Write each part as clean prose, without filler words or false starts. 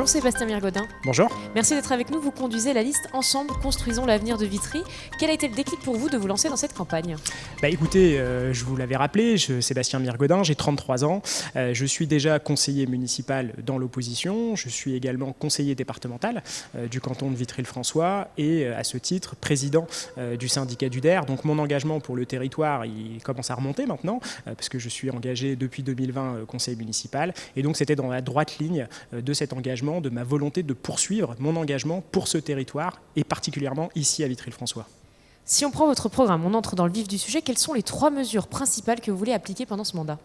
Sébastien Mirgaudin. Bonjour. Merci d'être avec nous. Vous conduisez la liste Ensemble, construisons l'avenir de Vitry. Quel a été le déclic pour vous de vous lancer dans cette campagne ? Écoutez, je vous l'avais rappelé, Sébastien Mirgaudin, j'ai 33 ans. Je suis déjà conseiller municipal dans l'opposition. Je suis également conseiller départemental du canton de Vitry-le-François et à ce titre, président du syndicat d'UDER. Donc mon engagement pour le territoire, il commence à remonter maintenant parce que je suis engagé depuis 2020 conseiller municipal. Et donc c'était dans la droite ligne de cet engagement, de ma volonté de poursuivre mon engagement pour ce territoire et particulièrement ici à Vitry-le-François. Si on prend votre programme, on entre dans le vif du sujet. Quelles sont les 3 mesures principales que vous voulez appliquer pendant ce mandat ?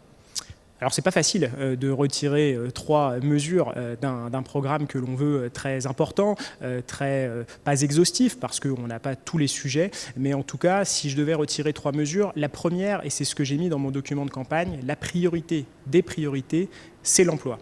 Alors c'est pas facile de retirer 3 mesures d'un programme que l'on veut très important, pas exhaustif parce qu'on n'a pas tous les sujets, mais en tout cas si je devais retirer 3 mesures, la première, et c'est ce que j'ai mis dans mon document de campagne, la priorité des priorités, c'est l'emploi.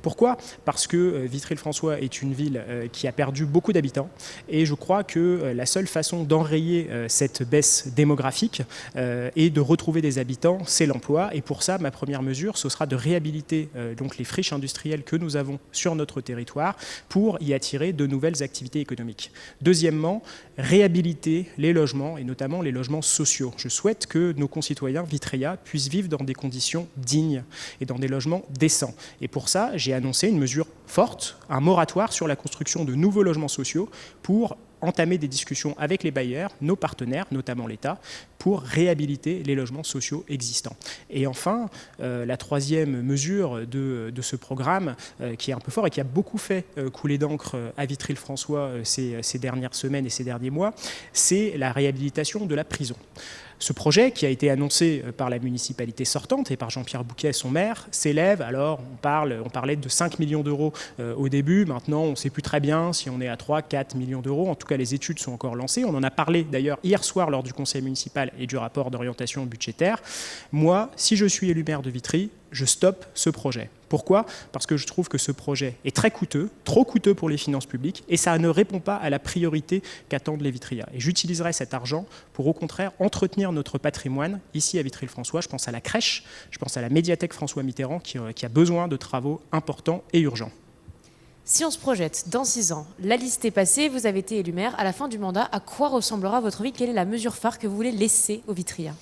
Pourquoi ? Parce que Vitry-le-François est une ville qui a perdu beaucoup d'habitants et je crois que la seule façon d'enrayer cette baisse démographique et de retrouver des habitants, c'est l'emploi. Et pour ça, ma première mesure, ce sera de réhabiliter donc les friches industrielles que nous avons sur notre territoire pour y attirer de nouvelles activités économiques. Deuxièmement, réhabiliter les logements et notamment les logements sociaux. Je souhaite que nos concitoyens vitréens puissent vivre dans des conditions dignes et dans des logements décents. Et pour ça, j'ai annoncé une mesure forte, un moratoire sur la construction de nouveaux logements sociaux pour entamer des discussions avec les bailleurs, nos partenaires, notamment l'État, pour réhabiliter les logements sociaux existants. Et enfin, la 3e mesure de ce programme, qui est un peu fort et qui a beaucoup fait couler d'encre à Vitry-le-François ces dernières semaines et ces derniers mois, c'est la réhabilitation de la prison. Ce projet, qui a été annoncé par la municipalité sortante et par Jean-Pierre Bouquet, son maire, s'élève, alors on parlait de 5 millions d'euros au début, maintenant on ne sait plus très bien si on est à 3, 4 millions d'euros, en tout cas les études sont encore lancées, on en a parlé d'ailleurs hier soir lors du conseil municipal et du rapport d'orientation budgétaire. Moi, si je suis élu maire de Vitry, je stoppe ce projet. Pourquoi ? Parce que je trouve que ce projet est très coûteux, trop coûteux pour les finances publiques, et ça ne répond pas à la priorité qu'attendent les Vitriens. Et j'utiliserai cet argent pour, au contraire, entretenir notre patrimoine ici à Vitry-le-François. Je pense à la crèche, je pense à la médiathèque François Mitterrand qui a besoin de travaux importants et urgents. Si on se projette dans 6 ans, la liste est passée, vous avez été élu maire. À la fin du mandat, à quoi ressemblera votre vie ? Quelle est la mesure phare que vous voulez laisser aux Vitriens ?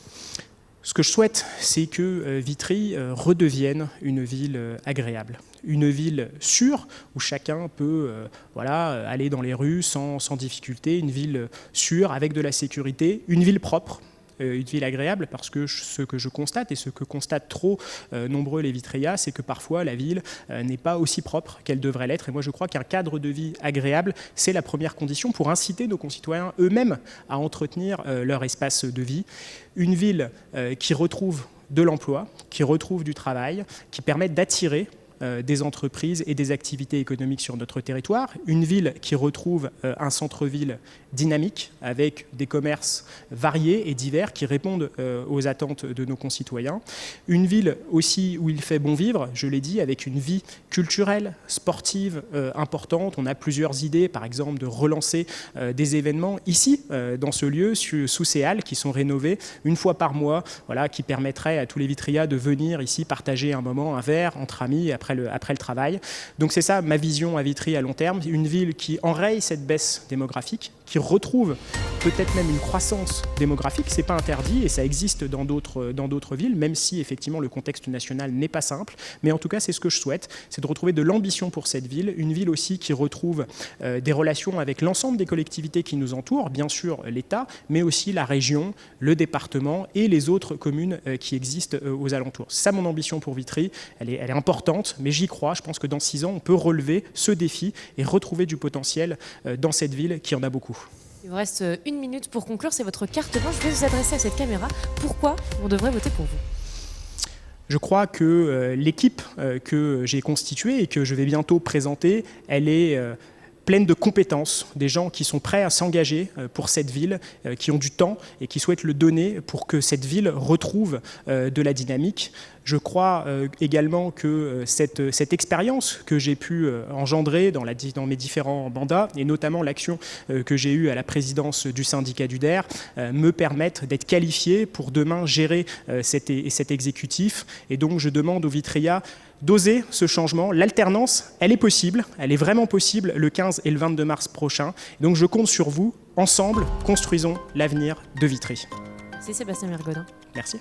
Ce que je souhaite, c'est que Vitry redevienne une ville agréable, une ville sûre où chacun peut aller dans les rues sans difficulté, une ville sûre avec de la sécurité, une ville propre. Une ville agréable parce que ce que je constate et ce que constatent trop nombreux les Vitriens, c'est que parfois la ville n'est pas aussi propre qu'elle devrait l'être. Et moi je crois qu'un cadre de vie agréable, c'est la première condition pour inciter nos concitoyens eux-mêmes à entretenir leur espace de vie. Une ville qui retrouve de l'emploi, qui retrouve du travail, qui permette d'attirer des entreprises et des activités économiques sur notre territoire, une ville qui retrouve un centre-ville dynamique avec des commerces variés et divers qui répondent aux attentes de nos concitoyens, une ville aussi où il fait bon vivre, je l'ai dit, avec une vie culturelle, sportive importante. On a plusieurs idées, par exemple de relancer des événements ici, dans ce lieu, sous ces halles qui sont rénovées une fois par mois, qui permettraient à tous les Vitriens de venir ici partager un moment, un verre entre amis après le travail. Donc c'est ça ma vision à Vitry à long terme, une ville qui enraye cette baisse démographique, qui retrouve peut-être même une croissance démographique, c'est pas interdit et ça existe dans d'autres villes, même si effectivement le contexte national n'est pas simple, mais en tout cas c'est ce que je souhaite, c'est de retrouver de l'ambition pour cette ville, une ville aussi qui retrouve des relations avec l'ensemble des collectivités qui nous entourent, bien sûr l'État, mais aussi la région, le département et les autres communes qui existent aux alentours. C'est ça mon ambition pour Vitry, elle est importante, mais j'y crois, je pense que dans 6 ans on peut relever ce défi et retrouver du potentiel dans cette ville qui en a beaucoup. Il vous reste 1 minute pour conclure, c'est votre carte blanche. Je vais vous adresser à cette caméra. Pourquoi on devrait voter pour vous ? Je crois que l'équipe que j'ai constituée et que je vais bientôt présenter, elle est pleine de compétences, des gens qui sont prêts à s'engager pour cette ville, qui ont du temps et qui souhaitent le donner pour que cette ville retrouve de la dynamique. Je crois également que cette expérience que j'ai pu engendrer dans mes différents mandats, et notamment l'action que j'ai eue à la présidence du syndicat d'UDER, me permettent d'être qualifié pour demain gérer cet exécutif. Et donc je demande aux Vitriens d'oser ce changement. L'alternance, elle est possible, elle est vraiment possible le 15 et le 22 mars prochain. Donc je compte sur vous. Ensemble, construisons l'avenir de Vitry. C'est Sébastien Mergodin. Merci.